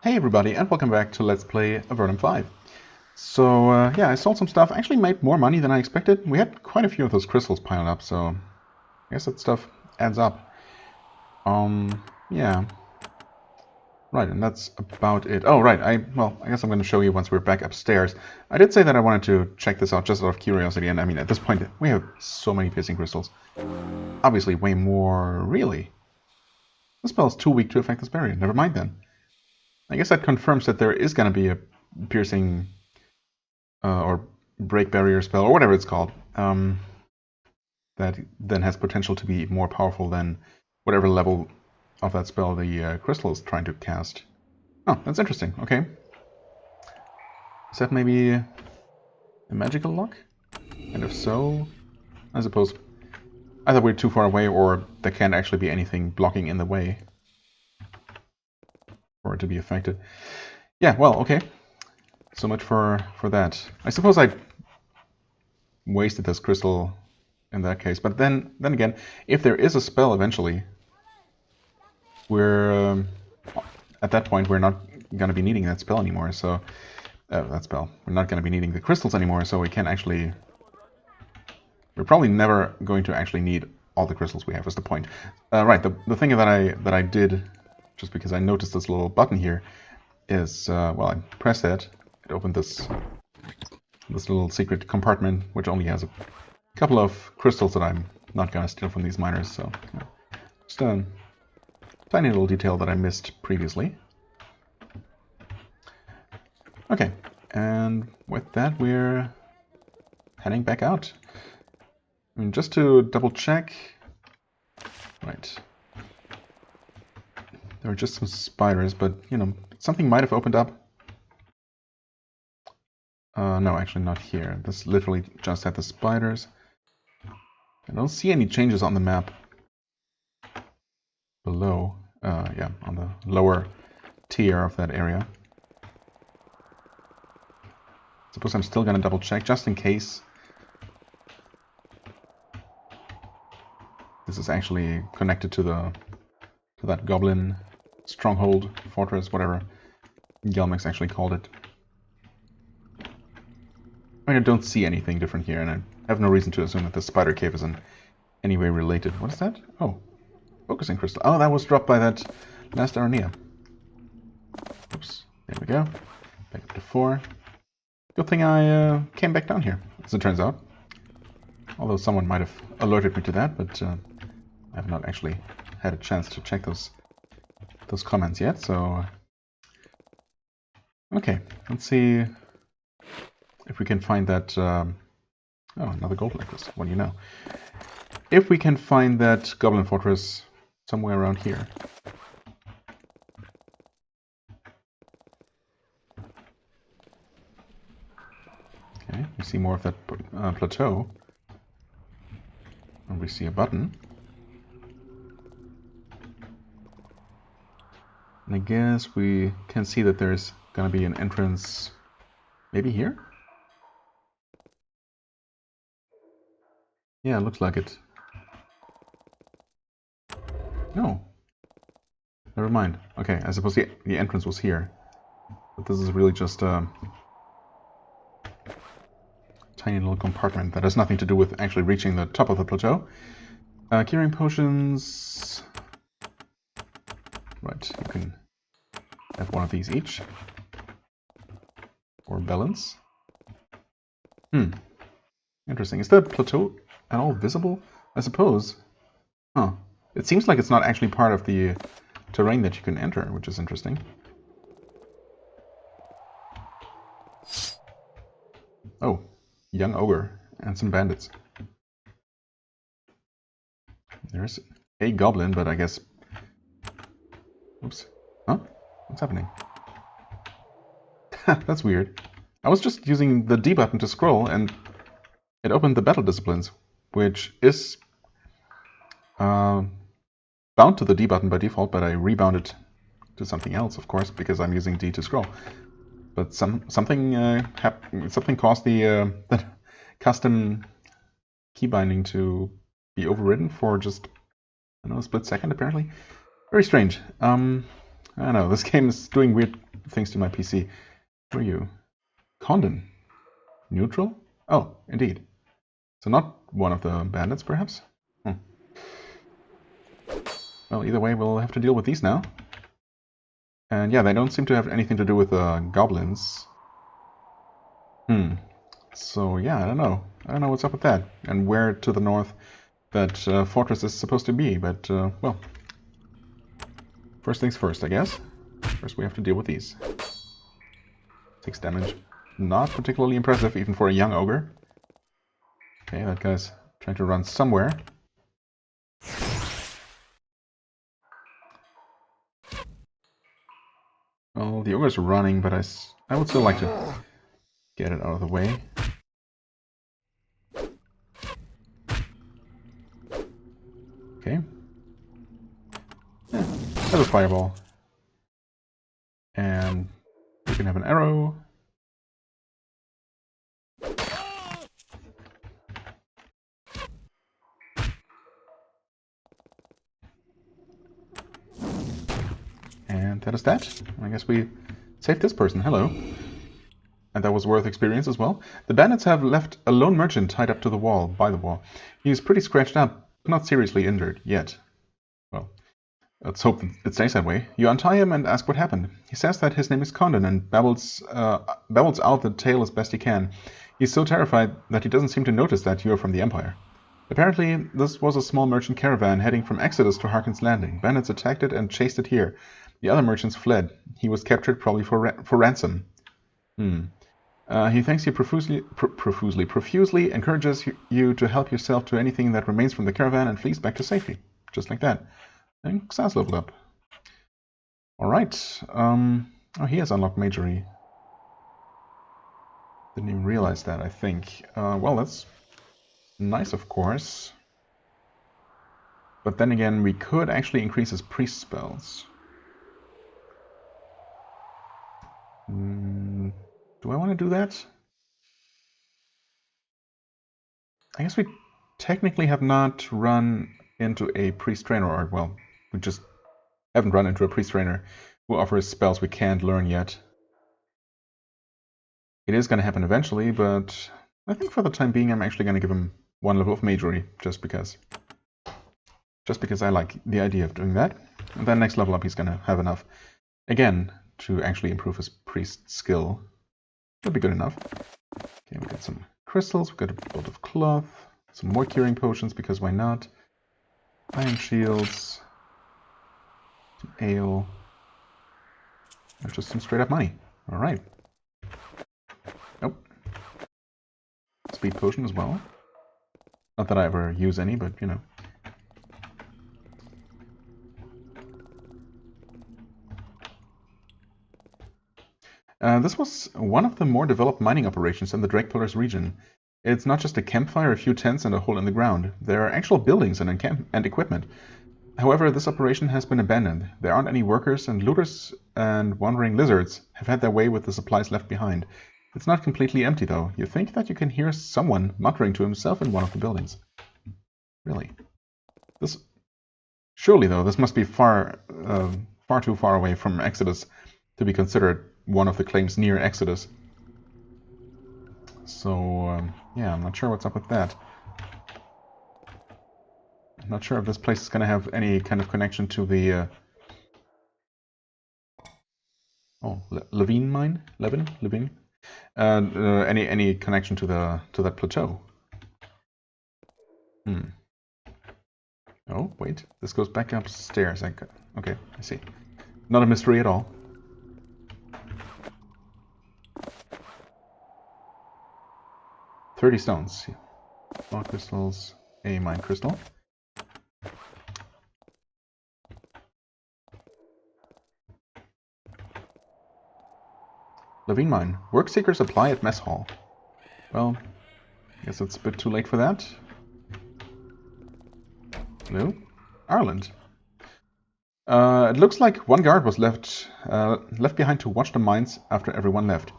Hey everybody, and welcome back to Let's Play Avernum 5. So, yeah, I sold some stuff. I actually made more money than I expected. We had quite a few of those crystals piled up, so I guess that stuff adds up. Yeah. Right, and that's about it. Oh, right, I guess I'm going to show you once we're back upstairs. I did say that I wanted to check this out just out of curiosity, and I mean, at this point, we have so many piercing crystals. Obviously, way more, really. The spell is too weak to affect this barrier. Never mind then. I guess that confirms that there is going to be a piercing or break barrier spell, or whatever it's called, that then has potential to be more powerful than whatever level of that spell the crystal is trying to cast. Oh, that's interesting. Okay. Is that maybe a magical lock? And if so, I suppose either we're too far away or there can't actually be anything blocking in the way for it to be affected. Yeah, well, okay. So much for that. I suppose I wasted this crystal in that case. But then again, if there is a spell eventually, we're at that point we're not going to be needing that spell anymore. So we're not going to be needing the crystals anymore. So we can actually, we're probably never going to actually need all the crystals we have. Is the point? Right. The thing that I did, just because I noticed this little button here, is well, I pressed it. It opened this little secret compartment, which only has a couple of crystals that I'm not gonna steal from these miners. So just a tiny little detail that I missed previously. Okay, and with that we're heading back out. I mean, just to double check. Right. There are just some spiders, but you know, something might have opened up. No, actually not here. This literally just had the spiders. I don't see any changes on the map below. Yeah, on the lower tier of that area. Suppose I'm still gonna double check just in case this is actually connected to that Goblin stronghold, fortress, whatever Gelmix actually called it. I mean, I don't see anything different here, and I have no reason to assume that the spider cave is in any way related. What is that? Oh, focusing crystal. Oh, that was dropped by that last Aranea. Oops. There we go. Back up to 4. Good thing I came back down here, as it turns out. Although someone might have alerted me to that, but I have not actually had a chance to check those comments yet. So, okay, let's see if we can find that. Oh, another gold necklace. What do you know? If we can find that Goblin Fortress somewhere around here. Okay, we see more of that plateau. And we see a button. And I guess we can see that there's gonna be an entrance maybe here? Yeah, it looks like it. No. Never mind. Okay, I suppose the entrance was here. But this is really just a tiny little compartment that has nothing to do with actually reaching the top of the plateau. Curing potions. Right, you can have one of these each. Or balance. Interesting. Is the plateau at all visible? I suppose. Huh. It seems like it's not actually part of the terrain that you can enter, which is interesting. Oh, young ogre and some bandits. There's a goblin, but I guess... Oops. Huh? What's happening? That's weird. I was just using the D button to scroll, and it opened the battle disciplines, which is bound to the D button by default, but I rebounded to something else, of course, because I'm using D to scroll. But something caused the custom key binding to be overridden for just, I don't know, a split second, apparently. Very strange. I don't know, this game is doing weird things to my PC. Who are you? Condon. Neutral? Oh, indeed. So not one of the bandits, perhaps? Well, either way, we'll have to deal with these now. And yeah, they don't seem to have anything to do with goblins. So yeah, I don't know. I don't know what's up with that. And where to the north that fortress is supposed to be. But, well, first things first, I guess. First we have to deal with these. 6 damage. Not particularly impressive, even for a young ogre. Okay, that guy's trying to run somewhere. Well, the ogre's running, but I would still like to get it out of the way. Okay. Yeah, have a fireball. And you can have an arrow. And that is that. I guess we saved this person. Hello. And that was worth experience as well. The bandits have left a lone merchant tied up to the wall, by the wall. He is pretty scratched up, but not seriously injured yet. Well, let's hope it stays that way. You untie him and ask what happened. He says that his name is Condon and babbles out the tale as best he can. He's so terrified that he doesn't seem to notice that you are from the Empire. Apparently, this was a small merchant caravan heading from Exodus to Harkin's Landing. Bandits attacked it and chased it here. The other merchants fled. He was captured, probably for ransom. He thanks you profusely encourages you to help yourself to anything that remains from the caravan and flees back to safety. Just like that. And Xas leveled up. Alright. Oh, he has unlocked Majory. Didn't even realize that, I think. Well, that's nice, of course. But then again, we could actually increase his priest spells. Do I want to do that? I guess we technically have not run into a priest trainer, or, well, we just haven't run into a priest trainer who offers spells we can't learn yet. It is going to happen eventually, but I think for the time being I'm actually going to give him 1 level of Majory, just because I like the idea of doing that. And then next level up he's going to have enough, again, to actually improve his priest skill. That'll be good enough. Okay, we got some crystals, we got a bolt of cloth, some more curing potions, because why not? Iron shields, some ale, and just some straight up money. Alright. Nope. Speed potion as well. Not that I ever use any, but you know. This was one of the more developed mining operations in the Drake Pillars region. It's not just a campfire, a few tents, and a hole in the ground. There are actual buildings and equipment. However, this operation has been abandoned. There aren't any workers, and looters and wandering lizards have had their way with the supplies left behind. It's not completely empty, though. You think that you can hear someone muttering to himself in one of the buildings. Really? Surely, though, this must be far too far away from Exodus to be considered one of the claims near Exodus. So, yeah, I'm not sure what's up with that. I'm not sure if this place is going to have any kind of connection to the... Levine mine? Levine? Any connection to that plateau? Oh, wait. This goes back upstairs. Okay, I see. Not a mystery at all. $30 stones. Small crystals, a mine crystal. Levine mine. Work seekers apply at mess hall. Well, I guess it's a bit too late for that. Hello? Ireland. It looks like one guard was left behind to watch the mines after everyone left.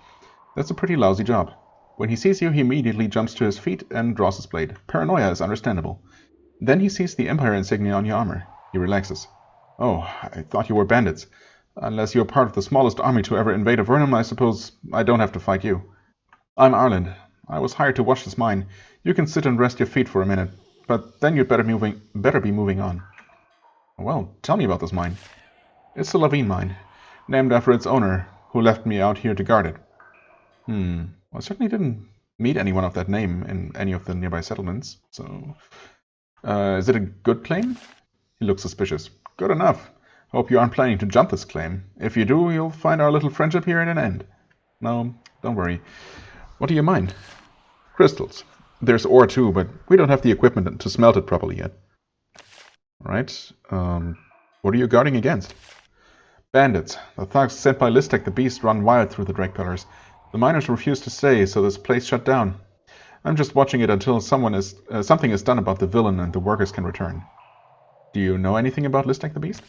That's a pretty lousy job. When he sees you, he immediately jumps to his feet and draws his blade. Paranoia is understandable. Then he sees the Empire insignia on your armor. He relaxes. Oh, I thought you were bandits. Unless you're part of the smallest army to ever invade Avernum, I suppose I don't have to fight you. I'm Ireland. I was hired to watch this mine. You can sit and rest your feet for a minute, but then you'd better be moving on. Well, tell me about this mine. It's the Lavine mine, named after its owner, who left me out here to guard it. Well, I certainly didn't meet anyone of that name in any of the nearby settlements, so... is it a good claim? He looks suspicious. Good enough. Hope you aren't planning to jump this claim. If you do, you'll find our little friendship here at an end. No, don't worry. What do you mine? Crystals. There's ore too, but we don't have the equipment to smelt it properly yet. Right. What are you guarding against? Bandits. The thugs sent by Listek the Beast run wild through the Drake Pillars. The miners refuse to stay, so this place shut down. I'm just watching it until something is done about the villain and the workers can return. Do you know anything about Listek the Beast?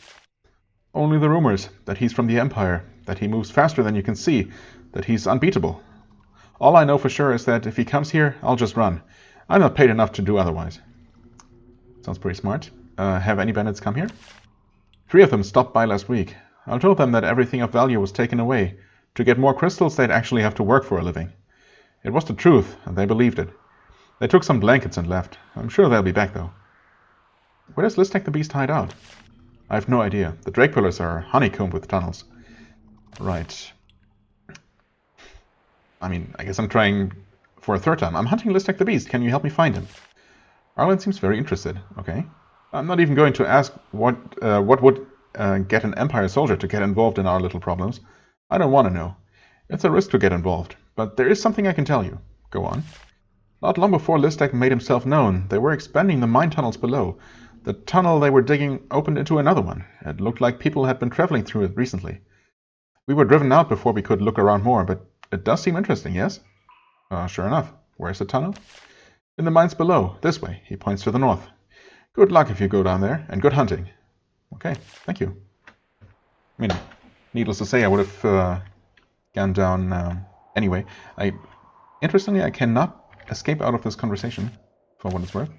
Only the rumors, that he's from the Empire, that he moves faster than you can see, that he's unbeatable. All I know for sure is that if he comes here, I'll just run. I'm not paid enough to do otherwise. Sounds pretty smart. Have any bandits come here? 3 of them stopped by last week. I told them that everything of value was taken away. To get more crystals, they'd actually have to work for a living. It was the truth, and they believed it. They took some blankets and left. I'm sure they'll be back, though. Where does Listek the Beast hide out? I have no idea. The Drake Pillars are honeycombed with tunnels. Right. I mean, I guess I'm trying for a third time. I'm hunting Listek the Beast. Can you help me find him? Arlen seems very interested. Okay. I'm not even going to ask what would get an Empire soldier to get involved in our little problems. I don't want to know. It's a risk to get involved, but there is something I can tell you. Go on. Not long before Listek made himself known, they were expanding the mine tunnels below. The tunnel they were digging opened into another one. It looked like people had been traveling through it recently. We were driven out before we could look around more, but it does seem interesting, yes? Sure enough. Where's the tunnel? In the mines below. This way. He points to the north. Good luck if you go down there, and good hunting. Okay, thank you. I mean, needless to say, I would have gone down anyway. Interestingly, I cannot escape out of this conversation, for what it's worth.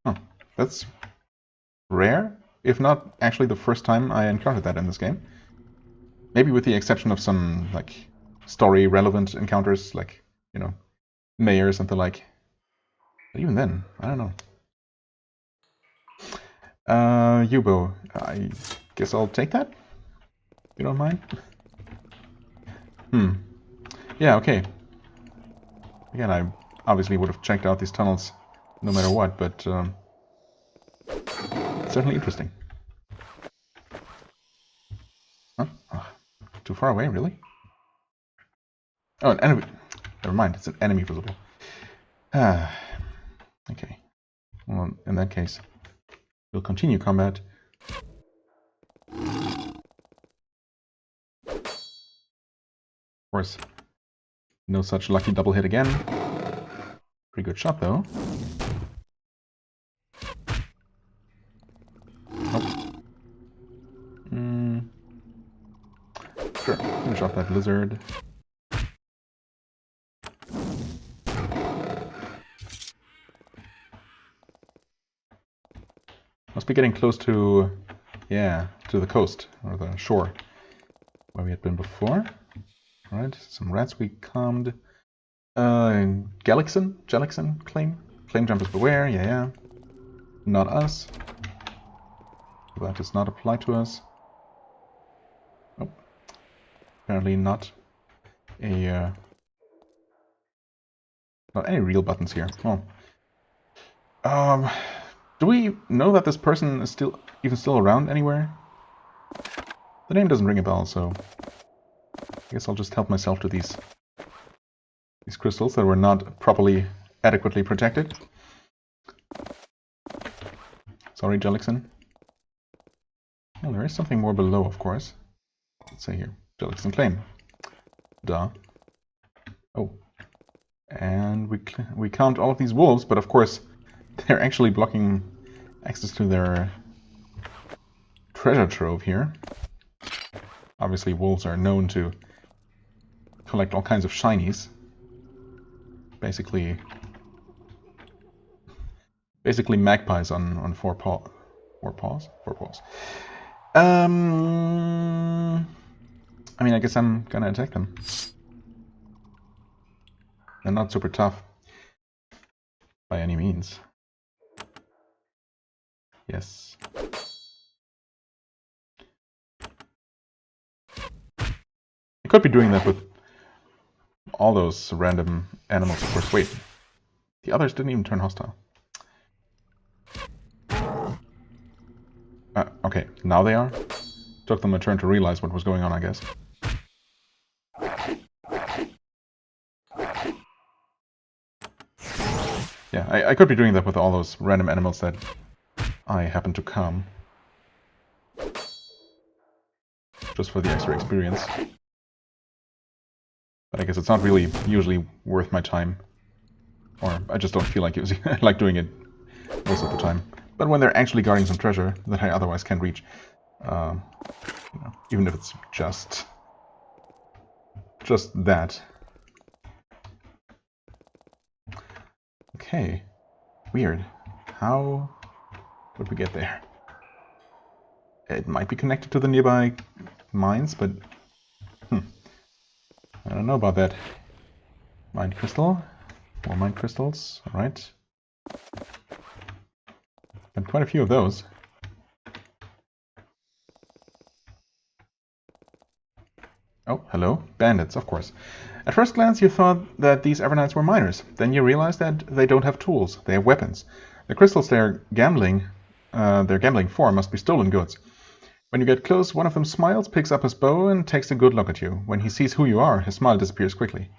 Oh, that's rare, if not actually the first time I encountered that in this game. Maybe with the exception of some, like, story-relevant encounters, like, you know, mayors and the like. But even then, I don't know. Yubo, I guess I'll take that? You don't mind? Yeah, okay. Again, I obviously would have checked out these tunnels no matter what, but certainly interesting. Huh? Oh, too far away, really? Oh, an enemy. Never mind, it's an enemy visible. Okay. Well, in that case, we'll continue combat. Of course, no such lucky double hit again. Pretty good shot, though. Nope. Sure, finish off that lizard. Must be getting close to, yeah, to the coast, or the shore, where we had been before. Alright, some rats we calmed. Jellickson claim? Claim jumpers beware, yeah. Not us. That does not apply to us. Nope. Apparently not a, not any real buttons here. Oh. Do we know that this person is still around anywhere? The name doesn't ring a bell, so I guess I'll just help myself to these crystals that were not properly, adequately protected. Sorry, Jellickson. Well, there is something more below, of course. Let's say here, Jellickson claim. Duh. Oh, and we count all of these wolves, but of course they're actually blocking access to their treasure trove here. Obviously, wolves are known to collect all kinds of shinies. Basically magpies on four paws. I mean, I guess I'm gonna attack them. They're not super tough. By any means. Yes. I could be doing that with all those random animals, of course. Wait. The others didn't even turn hostile. Okay, now they are. Took them a turn to realize what was going on, I guess. Yeah, I could be doing that with all those random animals that I happen to calm. Just for the extra experience. But I guess it's not really usually worth my time. Or I just don't feel like using like doing it most of the time. But when they're actually guarding some treasure that I otherwise can't reach, you know, even if it's just that. Okay, weird. How would we get there? It might be connected to the nearby mines, but I don't know about that. Mind crystal, more mind crystals. All right, and quite a few of those. Oh, hello. Bandits, of course. At first glance, you thought that these Avernites were miners. Then you realize that they don't have tools. They have weapons. The crystals they're gambling for must be stolen goods. When you get close, one of them smiles, picks up his bow, and takes a good look at you. When he sees who you are, his smile disappears quickly.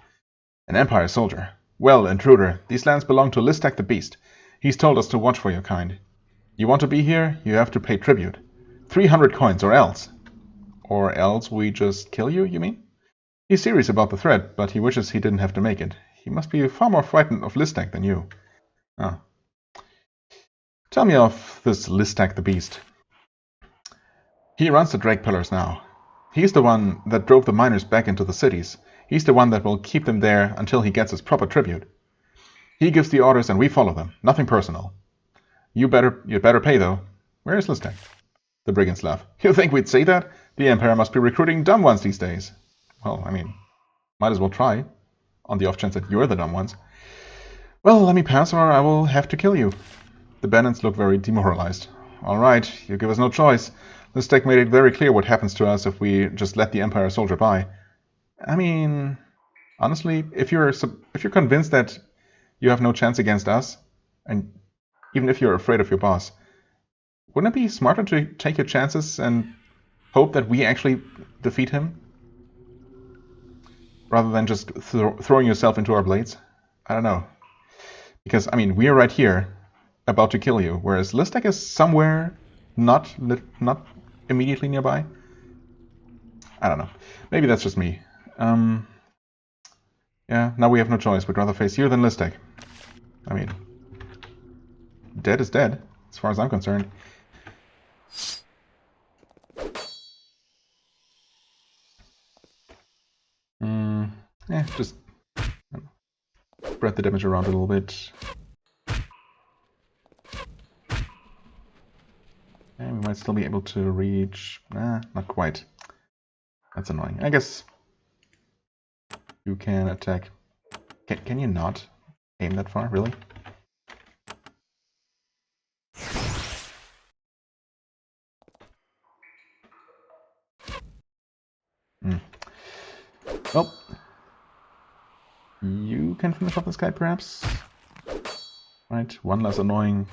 An Empire soldier. Well, intruder, these lands belong to Listak the Beast. He's told us to watch for your kind. You want to be here? You have to pay tribute. 300 coins, or else. Or else we just kill you, you mean? He's serious about the threat, but he wishes he didn't have to make it. He must be far more frightened of Listak than you. Ah. Tell me of this Listak the Beast. He runs the Drake Pillars now. He's the one that drove the miners back into the cities. He's the one that will keep them there until he gets his proper tribute. He gives the orders and we follow them. Nothing personal. You'd better pay, though. Where is Listak? The brigands laugh. You think we'd say that? The Empire must be recruiting dumb ones these days. Well, I mean, might as well try. On the off chance that you're the dumb ones. Well, let me pass or I will have to kill you. The bandits look very demoralized. Alright, you give us no choice. Listak made it very clear what happens to us if we just let the Empire soldier by. I mean, honestly, if you're convinced that you have no chance against us, and even if you're afraid of your boss, wouldn't it be smarter to take your chances and hope that we actually defeat him? Rather than just throwing yourself into our blades? I don't know. Because, I mean, we're right here, about to kill you, whereas Listak is somewhere not immediately nearby. I don't know. Maybe that's just me. Yeah, now we have no choice. We'd rather face you than Listak. I mean, dead is dead, as far as I'm concerned. Yeah, just spread the damage around a little bit. And we might still be able to reach... not quite. That's annoying. I guess you can attack... Can you not aim that far, really? Well, you can finish off this guy, perhaps? Right, one less annoying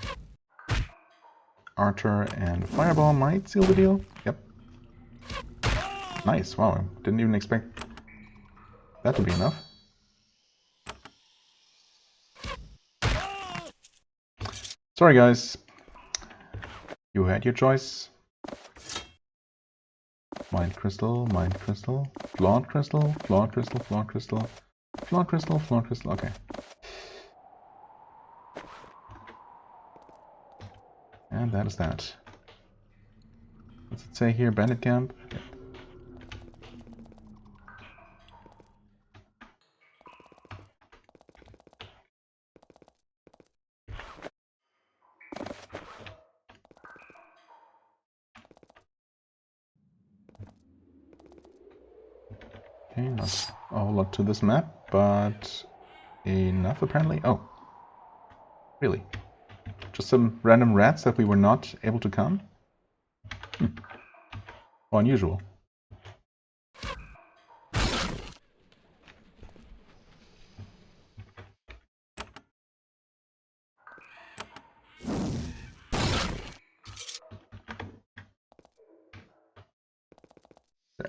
archer and fireball might seal the deal. Yep. Nice, wow, didn't even expect that to be enough. Sorry guys, you had your choice. Mind crystal, flawed crystal, flawed crystal, flawed crystal, flawed crystal, flawed crystal, okay. And that is that. What's it say here, bandit camp? Okay, not a whole lot to this map, but enough apparently. Oh, really? Just some random rats that we were not able to come? How unusual.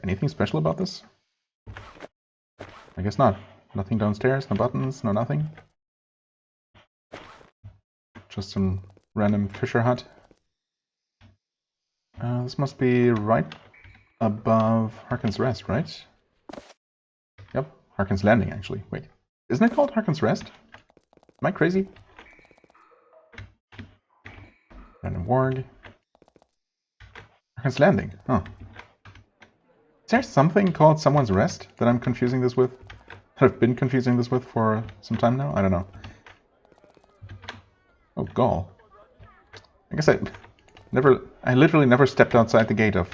Anything special about this? I guess not. Nothing downstairs, no buttons, no nothing. Just some random fisher hut. This must be right above Harkin's Rest, right? Yep, Harkin's Landing, actually. Wait, isn't it called Harkin's Rest? Am I crazy? Random Warg. Harkin's Landing, huh. Is there something called Someone's Rest that I'm confusing this with? That I've been confusing this with for some time now? I don't know. Oh, Gaul. I guess I literally never stepped outside the gate of,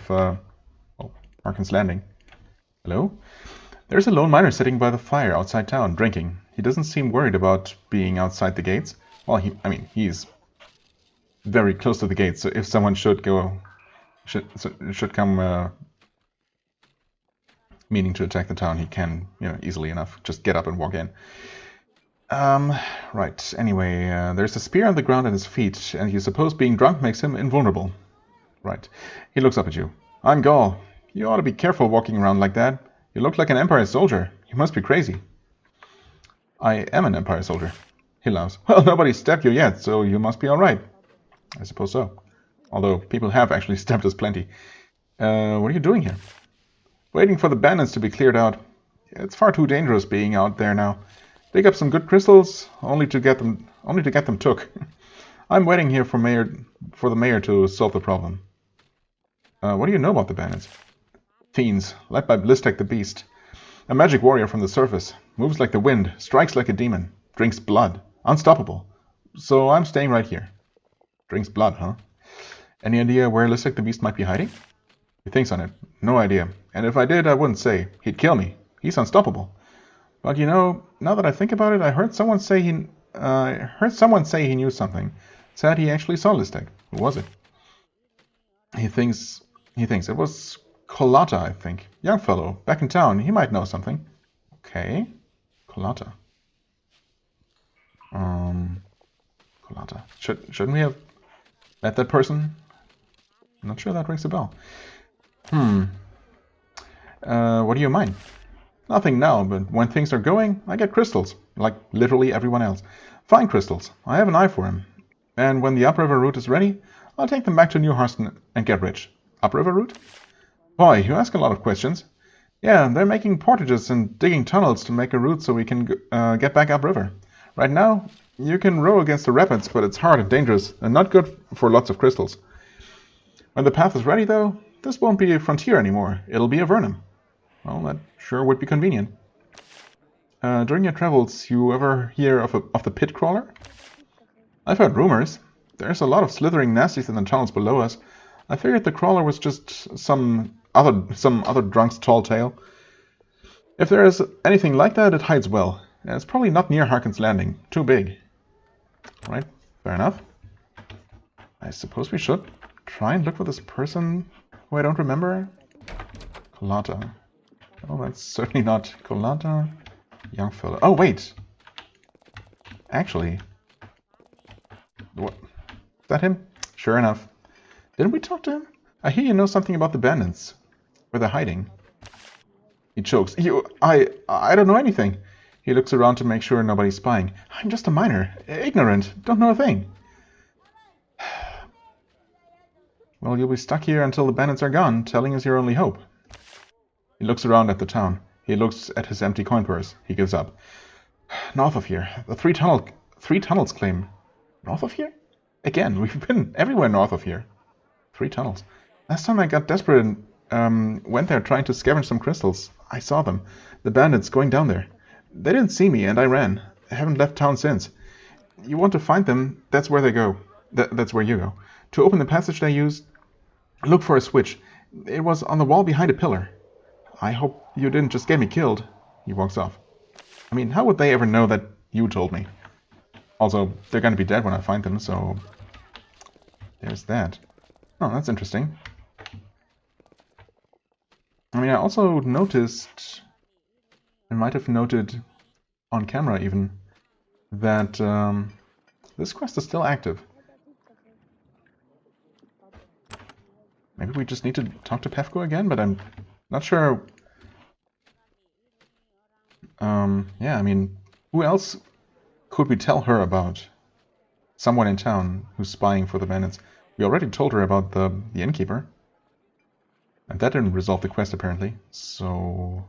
Harkin's Landing. Hello? There's a lone miner sitting by the fire outside town, drinking. He doesn't seem worried about being outside the gates. Well, he's very close to the gates, so if someone should come meaning to attack the town, he can, easily enough just get up and walk in. Right, anyway, there's a spear on the ground at his feet, and you suppose being drunk makes him invulnerable. Right. He looks up at you. I'm Gaul. You ought to be careful walking around like that. You look like an Empire soldier. You must be crazy. I am an Empire soldier. He laughs. Well, nobody stabbed you yet, so you must be alright. I suppose so. Although people have actually stabbed us plenty. What are you doing here? Waiting for the bandits to be cleared out. It's far too dangerous being out there now. Dig up some good crystals, only to get them took. I'm waiting here for the mayor to solve the problem. What do you know about the bandits? Fiends, led by Blistek the Beast. A magic warrior from the surface. Moves like the wind, strikes like a demon. Drinks blood. Unstoppable. So I'm staying right here. Drinks blood, huh? Any idea where Blistek the Beast might be hiding? He thinks on it. No idea. And if I did, I wouldn't say. He'd kill me. He's unstoppable. But now that I think about it, I heard someone say he knew something. Said he actually saw Blistek. Who was it? He thinks it was Colata, I think. Young fellow, back in town. He might know something. Okay. Colata. Colata. Shouldn't we have met that person? I'm not sure that rings a bell. What do you mind? Nothing now, but when things are going, I get crystals, like literally everyone else. Fine crystals. I have an eye for them. And when the upriver route is ready, I'll take them back to New Harston and get rich. Upriver route? Boy, you ask a lot of questions. Yeah, they're making portages and digging tunnels to make a route so we can get back upriver. Right now, you can row against the rapids, but it's hard and dangerous, and not good for lots of crystals. When the path is ready, though, this won't be a frontier anymore. It'll be Avernum. Well, that sure would be convenient. During your travels, you ever hear of the pit crawler? I've heard rumors. There's a lot of slithering nasties in the tunnels below us. I figured the crawler was just some other drunk's tall tale. If there is anything like that, it hides well. And it's probably not near Harkin's Landing. Too big. Right, fair enough. I suppose we should try and look for this person who I don't remember. Colata. Oh, that's certainly not Colata. Young fellow. Oh, wait. Actually. What? Is that him? Sure enough. Didn't we talk to him? I hear you know something about the bandits. Where they're hiding. He chokes. I don't know anything. He looks around to make sure nobody's spying. I'm just a miner. Ignorant. Don't know a thing. Well, you'll be stuck here until the bandits are gone. Telling is your only hope. He looks around at the town. He looks at his empty coin purse. He gives up. North of here. The three tunnels claim. North of here? Again, we've been everywhere north of here. 3 tunnels. Last time I got desperate and went there trying to scavenge some crystals. I saw them. The bandits going down there. They didn't see me and I ran. I haven't left town since. You want to find them, that's where they go. That's where you go. To open the passage they used, look for a switch. It was on the wall behind a pillar. I hope you didn't just get me killed. He walks off. I mean, how would they ever know that you told me? Also, they're gonna be dead when I find them, so... There's that. Oh, that's interesting. I mean, I also noticed... I might have noted on camera even that this quest is still active. Maybe we just need to talk to Pefko again, but I'm not sure. Yeah, I mean, who else could we tell her about? Someone in town who's spying for the bandits. We already told her about the innkeeper. And that didn't resolve the quest, apparently. So...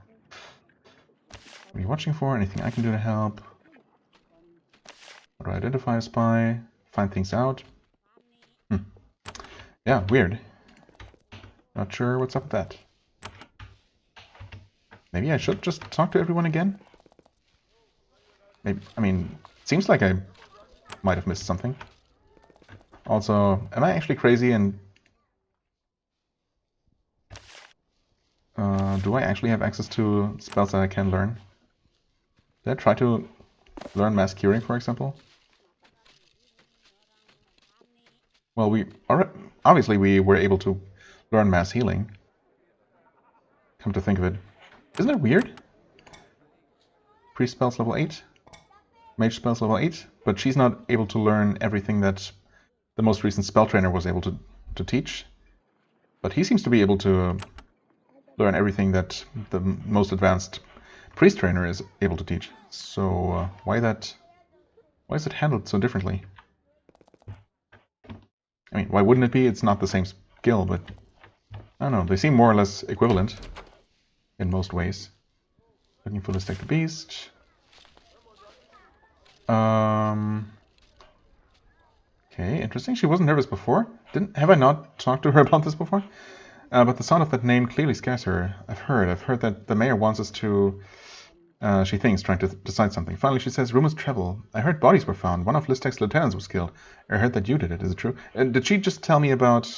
What are you watching for? Anything I can do to help? How do I identify a spy? Find things out? Yeah, weird. Not sure what's up with that. Maybe I should just talk to everyone again? Maybe, I mean, it seems like I might have missed something. Also, am I actually crazy and... do I actually have access to spells that I can learn? Did I try to learn mass curing, for example? Well, obviously we were able to learn mass healing. Come to think of it. Isn't that weird? Priest spells level 8. Mage spells level 8. But she's not able to learn everything that the most recent spell trainer was able to teach. But he seems to be able to learn everything that the most advanced priest trainer is able to teach. So why is it handled so differently? I mean, why wouldn't it be? It's not the same skill, but I don't know. They seem more or less equivalent in most ways. Looking for the stack the beast. Okay, interesting. She wasn't nervous before. Have I not talked to her about this before? But the sound of that name clearly scares her. I've heard that the mayor wants us to... she thinks, trying to decide something. Finally, she says, rumors travel. I heard bodies were found. One of Listek's lieutenants was killed. I heard that you did it. Is it true? Did she just tell me about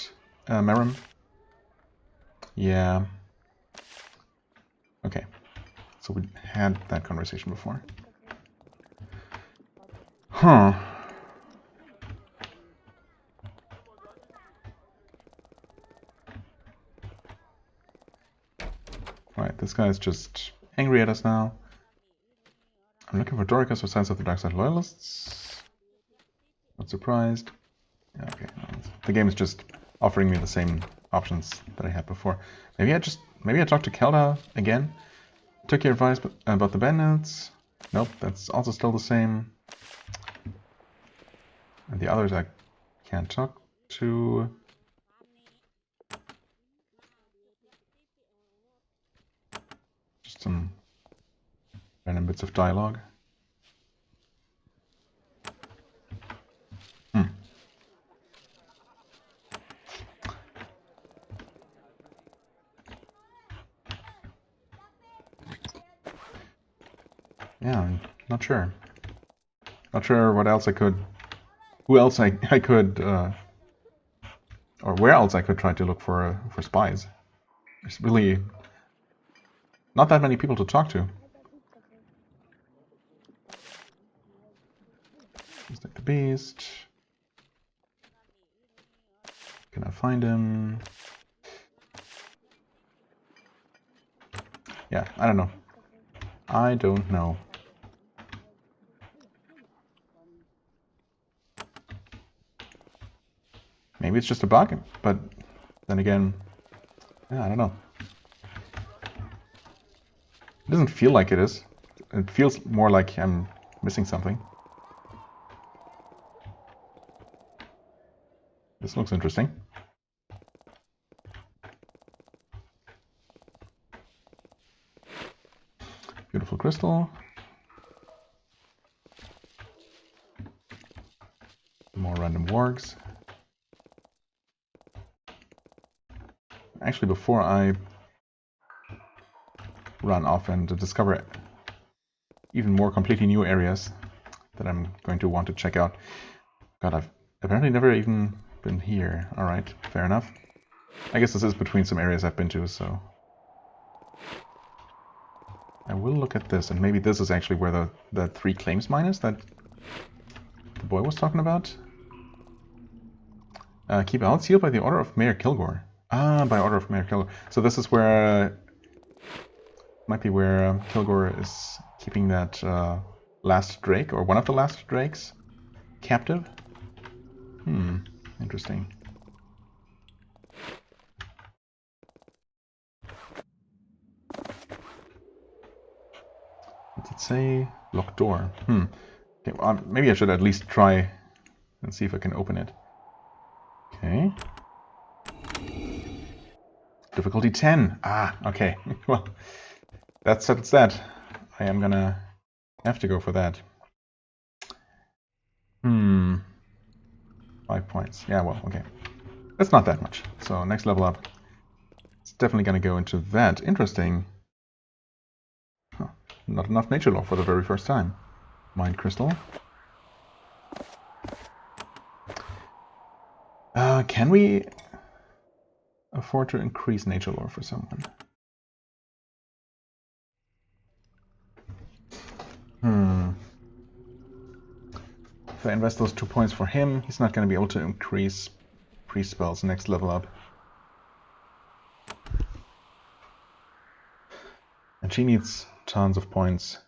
Merim? Yeah. Okay. So we had that conversation before. Huh. Right, this guy's just angry at us now. I'm looking for Dorikas or signs of the dark side loyalists. Not surprised. Yeah, okay. The game is just offering me the same options that I had before. Maybe I talked to Kelda again. Took your advice about the bandits. Nope, that's also still the same. And the others I can't talk to. Just some random bits of dialogue. Yeah, I'm not sure. Not sure what else I could... Who else I could... or where else I could try to look for spies. There's really not that many people to talk to. Just like the beast. Can I find him? Yeah, I don't know. I don't know. Maybe it's just a bug, but then again, yeah, I don't know. It doesn't feel like it is. It feels more like I'm missing something. This looks interesting. Beautiful crystal. More random wargs. Actually, before I run off and discover even more completely new areas that I'm going to want to check out. God, I've apparently never even been here. Alright, fair enough. I guess this is between some areas I've been to, so... I will look at this, and maybe this is actually where the 3 claims mine is that the boy was talking about. Keep out, sealed by the order of Mayor Kilgore. Ah, by order of Mayor Kilgore. So this is where... might be where Kilgore is keeping that last drake, or one of the last drakes, captive. Interesting. What did it say? Locked door. Okay, well, maybe I should at least try and see if I can open it. Okay. Difficulty 10. Ah, okay. Well, that's that. I am gonna have to go for that. 5 points. Yeah, well, okay. That's not that much. So next level up, it's definitely gonna go into that. Interesting. Huh. Not enough nature law for the very first time. Mind crystal. Can we afford to increase nature lore for someone? If I invest those 2 points for him, he's not going to be able to increase priest spells next level up. And she needs tons of points.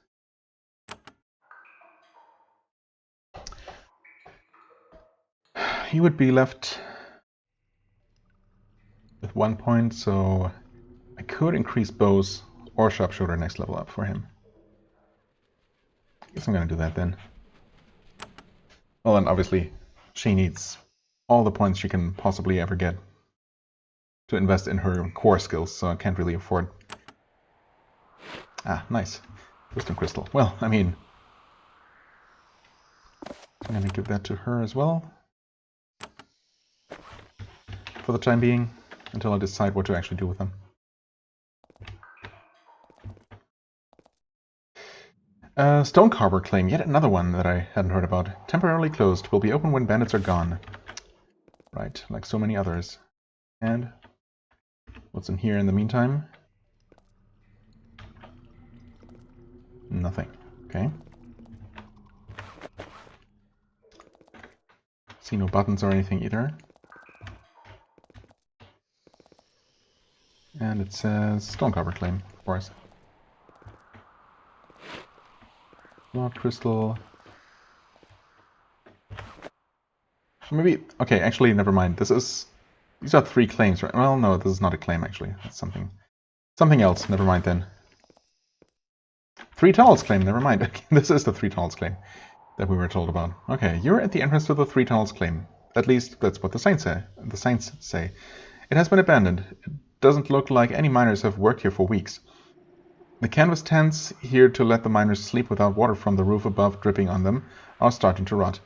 He would be left with 1 point, so I could increase bows or sharpshooter next level up for him. I guess I'm going to do that then. Well, and obviously she needs all the points she can possibly ever get to invest in her core skills, so I can't really afford... Ah, nice. Wisdom crystal. Well, I mean... I'm going to give that to her as well. For the time being, until I decide what to actually do with them. Stone Carver claim, yet another one that I hadn't heard about. Temporarily closed, will be open when bandits are gone. Right, like so many others. And what's in here in the meantime? Nothing. Okay. See no buttons or anything either. And it says Stone Carver claim, of course. Blood crystal. Maybe, okay, actually, never mind. These are 3 claims, right? Well, no, this is not a claim, actually. That's something else. Never mind, then. 3 tunnels claim, never mind. Okay, this is the 3 tunnels claim that we were told about. Okay, you're at the entrance to the 3 tunnels claim. At least, that's what the saints say. It has been abandoned. It doesn't look like any miners have worked here for weeks. The canvas tents here to let the miners sleep without water from the roof above dripping on them are starting to rot.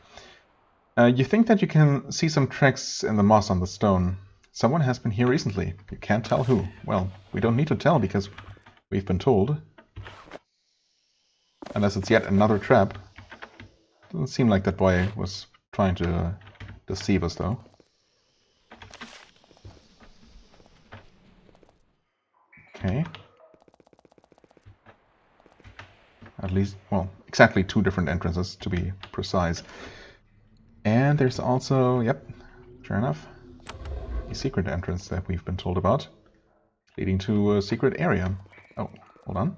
You think that you can see some tracks in the moss on the stone. Someone has been here recently. You can't tell who. Well, we don't need to tell because we've been told. Unless it's yet another trap. Doesn't seem like that boy was trying to deceive us, though. Okay. At least, well, exactly 2 different entrances, to be precise. And there's also, yep, sure enough, a secret entrance that we've been told about, leading to a secret area. Oh, hold on.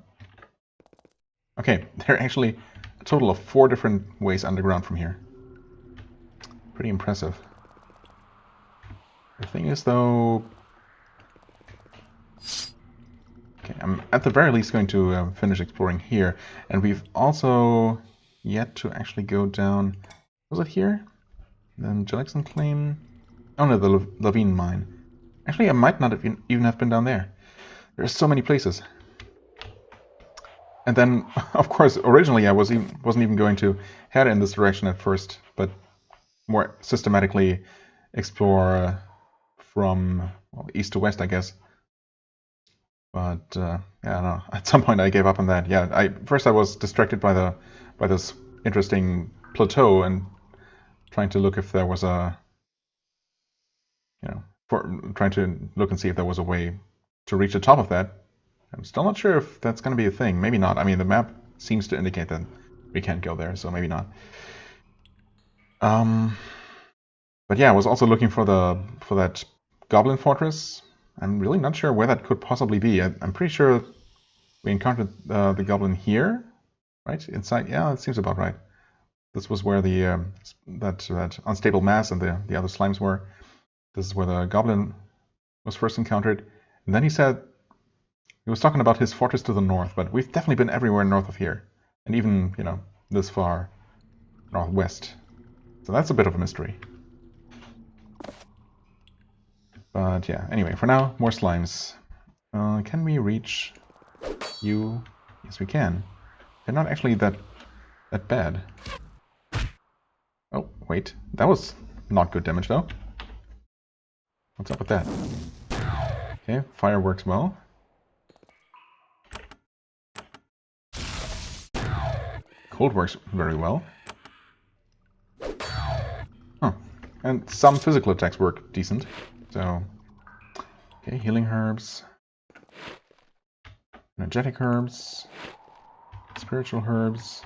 Okay, there are actually a total of 4 different ways underground from here. Pretty impressive. The thing is, though... Okay, I'm at the very least going to finish exploring here, and we've also yet to actually go down... Was it here? Then Jackson claim... Oh no, the Levine mine. Actually, I might not have even have been down there. There's so many places. And then, of course, originally I wasn't even going to head in this direction at first, but more systematically explore from east to west, I guess. But yeah, I don't know. At some point I gave up on that. Yeah, first I was distracted by this interesting plateau and trying to look if there was trying to look and see if there was a way to reach the top of that. I'm still not sure if that's going to be a thing. Maybe not. I mean, the map seems to indicate that we can't go there, so maybe not. But yeah, I was also looking for that Goblin Fortress. I'm really not sure where that could possibly be. I'm pretty sure we encountered the Goblin here, right? Inside, yeah, it seems about right. This was where the that unstable mass and the other slimes were. This is where the Goblin was first encountered. And then he said he was talking about his fortress to the north, but we've definitely been everywhere north of here, and even this far northwest. So that's a bit of a mystery. But yeah, anyway, for now, more slimes. Can we reach you? Yes, we can. They're not actually that bad. Oh, wait. That was not good damage, though. What's up with that? Okay, fire works well. Cold works very well. Huh. And some physical attacks work decent. So, okay, healing herbs. Energetic herbs. Spiritual herbs.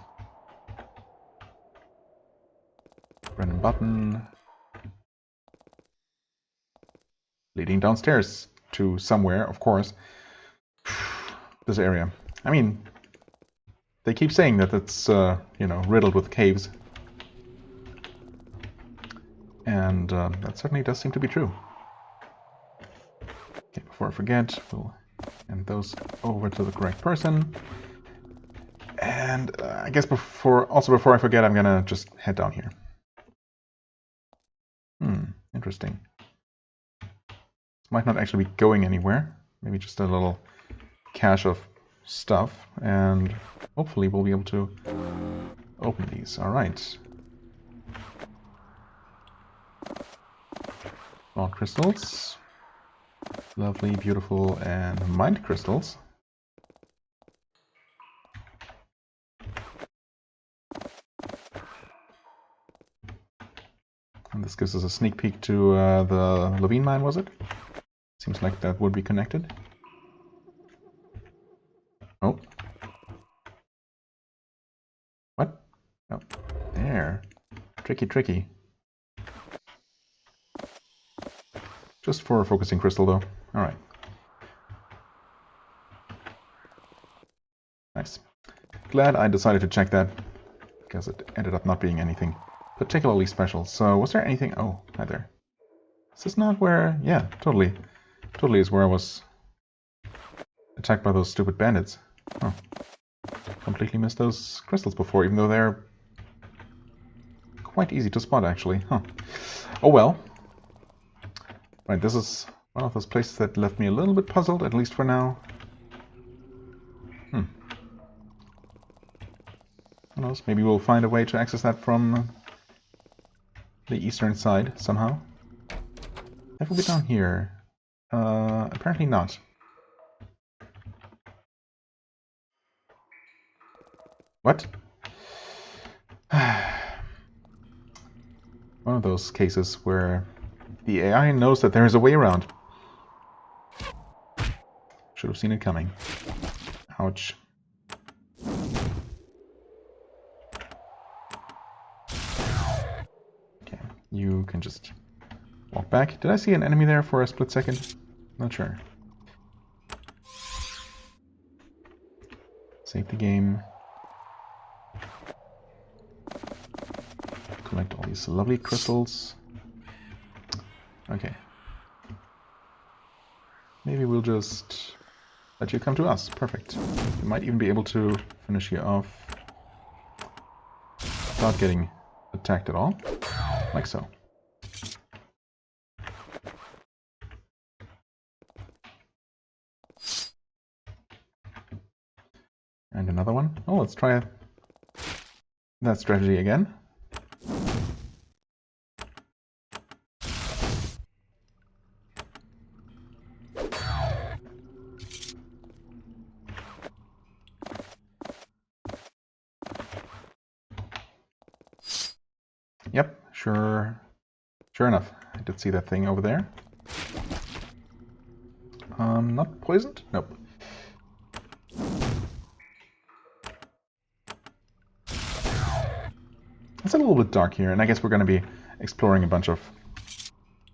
Random button. Leading downstairs to somewhere, of course. This area. I mean, they keep saying that it's, riddled with caves. And that certainly does seem to be true. Okay, before I forget, we'll hand those over to the correct person. And I guess before I forget, I'm gonna just head down here. Interesting. This might not actually be going anywhere. Maybe just a little cache of stuff, and hopefully we'll be able to open these. All right. All crystals. Lovely, beautiful, and mind crystals. And this gives us a sneak peek to the Levine mine, was it? Seems like that would be connected. Oh. What? Oh, there. Tricky, tricky. Just for a focusing crystal, though. Alright. Nice. Glad I decided to check that, because it ended up not being anything particularly special. So, was there anything... Oh, hi there. Is this not where... Yeah, totally. Totally is where I was attacked by those stupid bandits. Oh. Completely missed those crystals before, even though they're quite easy to spot, actually. Huh. Oh well. Right, this is one of those places that left me a little bit puzzled, at least for now. Who knows? Maybe we'll find a way to access that from the eastern side, somehow. That will be down here. Apparently not. What? One of those cases where the AI knows that there is a way around. Should have seen it coming. Ouch. Okay, you can just walk back. Did I see an enemy there for a split second? Not sure. Save the game. Collect all these lovely crystals. Okay. Maybe we'll just let you come to us. Perfect. We might even be able to finish you off without getting attacked at all. Like so. And another one. Oh, let's try that strategy again. Yep, sure enough. I did see that thing over there. Not poisoned? Nope. It's a little bit dark here, and I guess we're going to be exploring a bunch of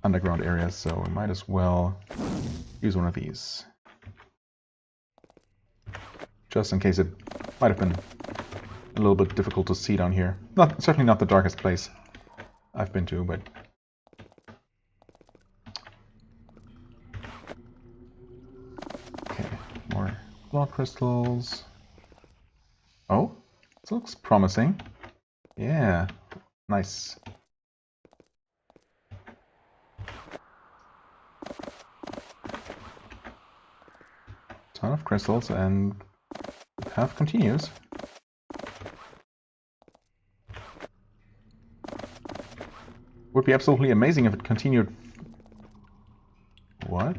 underground areas, so we might as well use one of these. Just in case it might have been a little bit difficult to see down here. Certainly not the darkest place I've been to, but... Okay, more blood crystals. Oh, this looks promising. Yeah, nice. Ton of crystals, and the path continues. Would be absolutely amazing if it continued. What?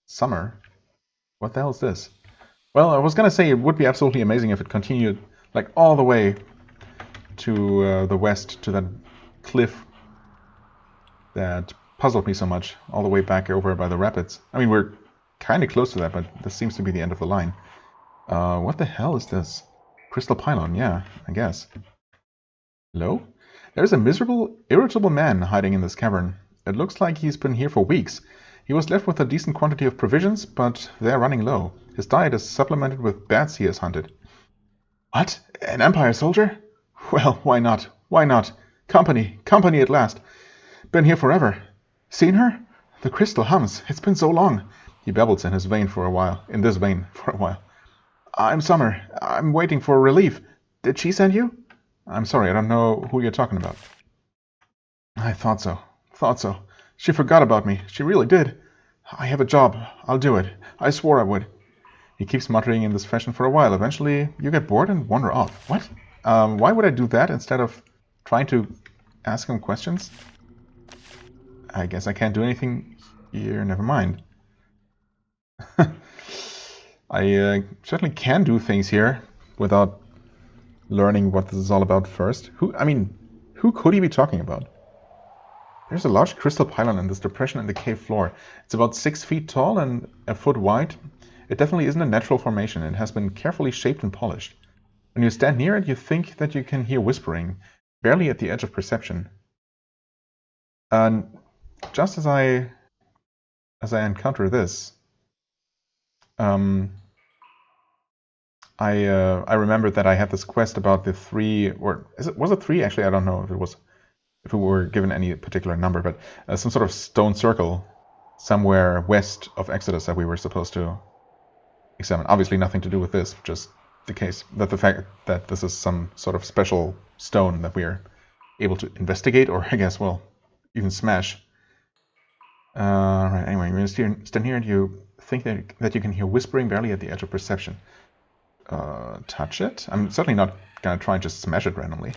Summer? What the hell is this? Well, I was gonna say it would be absolutely amazing if it continued like all the way to the west, to that cliff that puzzled me so much, all the way back over by the rapids. I mean, we're kind of close to that, but this seems to be the end of the line. What the hell is this? Crystal Pylon, yeah, I guess. Hello? There's a miserable, irritable man hiding in this cavern. It looks like he's been here for weeks. He was left with a decent quantity of provisions, but they're running low. His diet is supplemented with bats he has hunted. What? An Empire soldier? Well, why not? Why not? Company at last. Been here forever. Seen her? The crystal hums. It's been so long. He babbles in this vein for a while. I'm Summer. I'm waiting for relief. Did she send you? I'm sorry, I don't know who you're talking about. I thought so. She forgot about me. She really did. I have a job. I'll do it. I swore I would. He keeps muttering in this fashion for a while. Eventually, you get bored and wander off. What? Why would I do that instead of trying to ask him questions? I guess I can't do anything here. Never mind. I certainly can do things here without learning what this is all about first. Who could he be talking about? There's a large crystal pylon in this depression in the cave floor. It's about 6 feet tall and a foot wide. It definitely isn't a natural formation. It has been carefully shaped and polished. When you stand near it, you think that you can hear whispering, barely at the edge of perception. And just as I encounter this, I remembered that I had this quest about the 3, or was it 3? Actually, I don't know if we were given any particular number, but some sort of stone circle somewhere west of Exodus that we were supposed to examine. Obviously, nothing to do with this, just the fact that this is some sort of special stone that we are able to investigate, or I guess, well, even smash. Right. Anyway, you stand here and you think that you can hear whispering barely at the edge of perception. Touch it? I'm certainly not gonna try and just smash it randomly.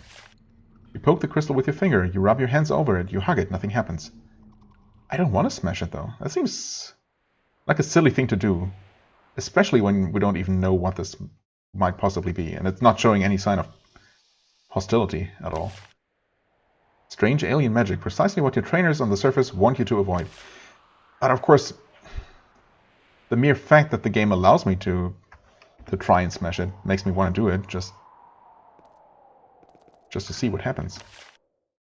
You poke the crystal with your finger, you rub your hands over it, you hug it, nothing happens. I don't want to smash it though. That seems like a silly thing to do. Especially when we don't even know what this might possibly be, and it's not showing any sign of hostility at all. Strange alien magic, precisely what your trainers on the surface want you to avoid. But of course, the mere fact that the game allows me to try and smash it makes me want to do it, just to see what happens.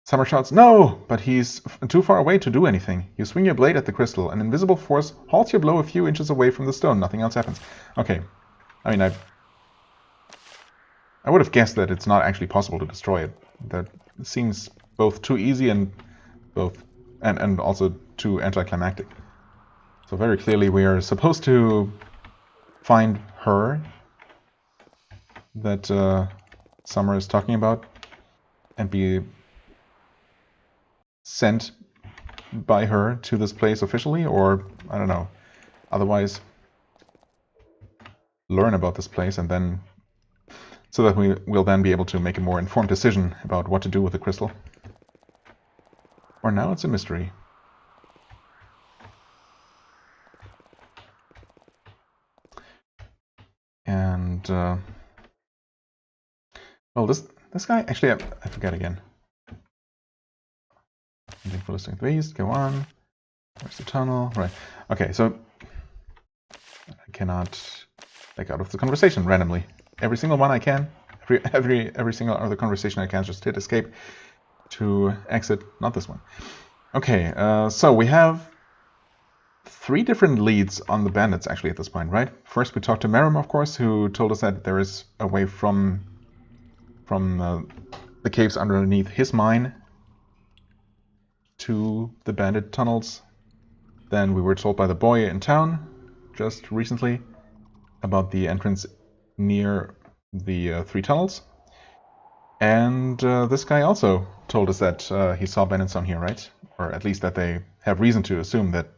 Summer shouts, "No!" But he's too far away to do anything. You swing your blade at the crystal. An invisible force halts your blow a few inches away from the stone. Nothing else happens. Okay. I mean, I would have guessed that it's not actually possible to destroy it. That seems both too easy and also too anticlimactic. So very clearly we are supposed to find her that Summer is talking about and be sent by her to this place officially, or I don't know, otherwise learn about this place and then so that we will then be able to make a more informed decision about what to do with the crystal. For now it's a mystery. And well, this guy, actually I forget again. Something for listening to these, go on. Where's the tunnel? Right. Okay, so I cannot take out of the conversation randomly. Every single one I can, every single other conversation I can, just hit escape to exit, not this one. Okay, so we have 3 different leads on the bandits actually at this point, right? First we talked to Merum, of course, who told us that there is a way from the caves underneath his mine to the bandit tunnels. Then we were told by the boy in town just recently about the entrance near the 3 tunnels. And this guy also told us that he saw bandits down here, right? Or at least that they have reason to assume that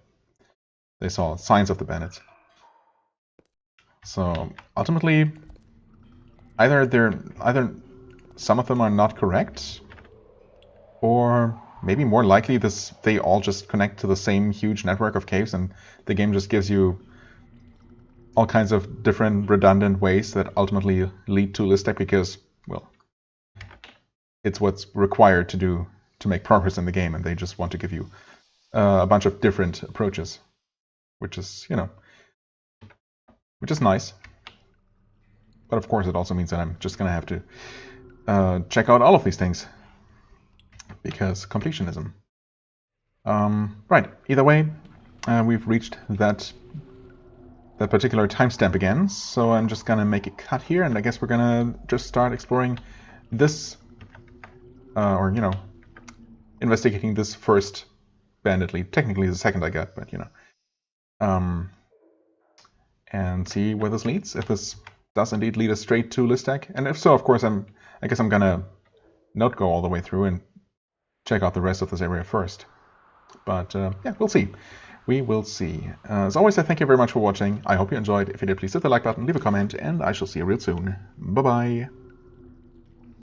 they saw signs of the bandits. So ultimately, either some of them are not correct, or maybe more likely they all just connect to the same huge network of caves, and the game just gives you all kinds of different redundant ways that ultimately lead to Listek because, well, it's what's required to make progress in the game, and they just want to give you a bunch of different approaches, which is, which is nice. But of course it also means that I'm just gonna have to check out all of these things, because completionism. Right, either way, we've reached that particular timestamp again, so I'm just gonna make a cut here, and I guess we're gonna just start exploring this, or investigating this first bandit lead. Technically the second I got, but and see where this leads, if this does indeed lead us straight to Listek, and if so, of course, I guess I'm gonna not go all the way through and check out the rest of this area first. But yeah, we'll see. We will see. As always, I thank you very much for watching. I hope you enjoyed. If you did, please hit the like button, leave a comment, and I shall see you real soon. Bye-bye.